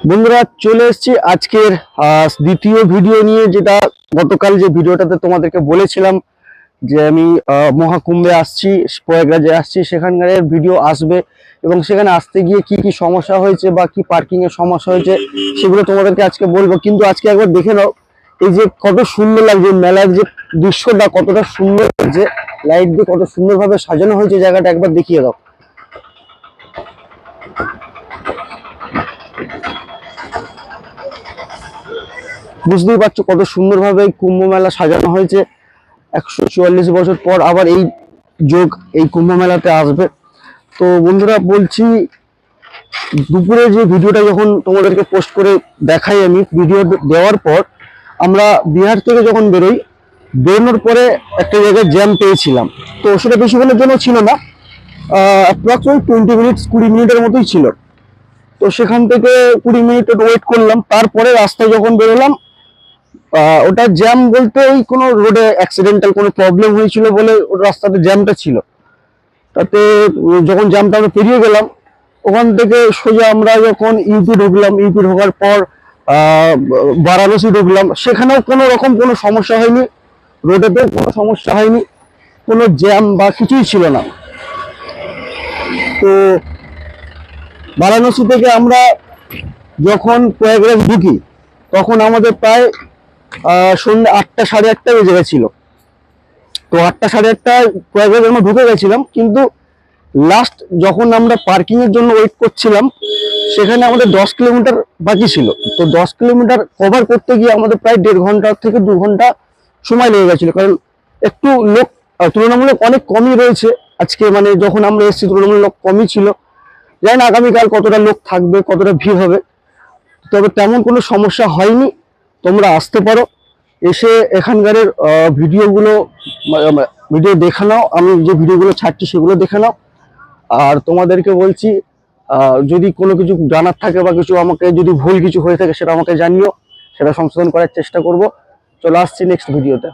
বন্ধুরা চলে এসেছি আজকের দ্বিতীয় ভিডিও নিয়ে, যেটা গতকাল যে ভিডিওটাতে তোমাদেরকে বলেছিলাম যে আমি মহাকুম্ভে আসছি, প্রয়াগরাজে আসছি, সেখানকার ভিডিও আসবে এবং সেখানে আসতে গিয়ে কি কি সমস্যা হয়েছে বা কি পার্কিং এর সমস্যা হয়েছে সেগুলো তোমাদেরকে আজকে বলবো। কিন্তু আজকে একবার দেখে নাও এই যে কত সুন্দর লাগছে, মেলার যে দৃশ্যটা কতটা সুন্দর লাগছে, লাইট দিয়ে কত সুন্দরভাবে সাজানো হয়েছে জায়গাটা, একবার দেখিয়ে দাও। বুঝতেই পারছো কত সুন্দরভাবে কুম্ভ মেলা সাজানো হয়েছে। 144 বছর পর আবার এই যোগ এই কুম্ভ মেলাতে আসবে। তো বন্ধুরা বলছি, দুপুরে যে ভিডিওটা যখন তোমাদেরকে পোস্ট করে দেখাই, আমি ভিডিও দেওয়ার পর আমরা বিহার থেকে যখন বেরোনোর পরে একটা জায়গায় জ্যাম পেয়েছিলাম। তো সেটা বেশিক্ষণের জন্য ছিল না, অ্যাপ্রক্সিমেট 20 মিনিটের মতোই ছিল। তো সেখান থেকে 20 মিনিট ওয়েট করলাম, তারপরে রাস্তায় যখন বেরোলাম ওটা জ্যাম বলতে ওই কোনো রোডে অ্যাক্সিডেন্টাল কোনো প্রবলেম হয়েছিল বলে রাস্তাতে জ্যামটা ছিল। তাতে যখন জ্যামটা আমরা পেরিয়ে গেলাম, ওখান থেকে সোজা আমরা যখন ইউপি ঢুকলাম, ইউপি ঢোকার পর বারাণসী ঢুকলাম, সেখানেও কোনো রকম কোনো সমস্যা হয়নি, রোডেতেও কোনো সমস্যা হয়নি, কোনো জ্যাম বা কিছুই ছিল না। তো বারাণসী থেকে আমরা যখন প্রয়াগরাজ ঢুকি তখন আমাদের প্রায় সন্ধ্যে 8টা সাড়ে 8টা বেজে গেছিল। তো 8টা সাড়ে 8টায় প্রয়াগরাজ আমরা ঢুকে গেছিলাম, কিন্তু লাস্ট যখন আমরা পার্কিং এর জন্য ওয়েট করছিলাম সেখানে আমাদের 10 কিলোমিটার বাকি ছিল। তো 10 কিলোমিটার কভার করতে গিয়ে আমাদের প্রায় 1.5 ঘন্টা থেকে 2 ঘন্টা সময় লেগে গেছিল, কারণ একটু লোক তুলনামূলক অনেক কমই রয়েছে আজকে, মানে যখন আমরা এসেছি তুলনামূলক লোক কমই ছিল। জানি না আগামীকাল কতটা লোক থাকবে, কতটা ভিড় হবে, তবে তেমন কোনো সমস্যা হয়নি। তোমরা আসতে পারো, এসে এখানকার ভিডিও দেখে নাও, আমি যে ভিডিওগুলো ছাড়ছি সেগুলো দেখে নাও। আর তোমাদেরকে বলছি, যদি কোনো কিছু জানার থাকে বা কিছু আমাকে যদি ভুল কিছু হয়ে থাকে সেটা আমাকে জানিও, সেটা সংশোধন করার চেষ্টা করব। চলে আসছি নেক্সট ভিডিওতে।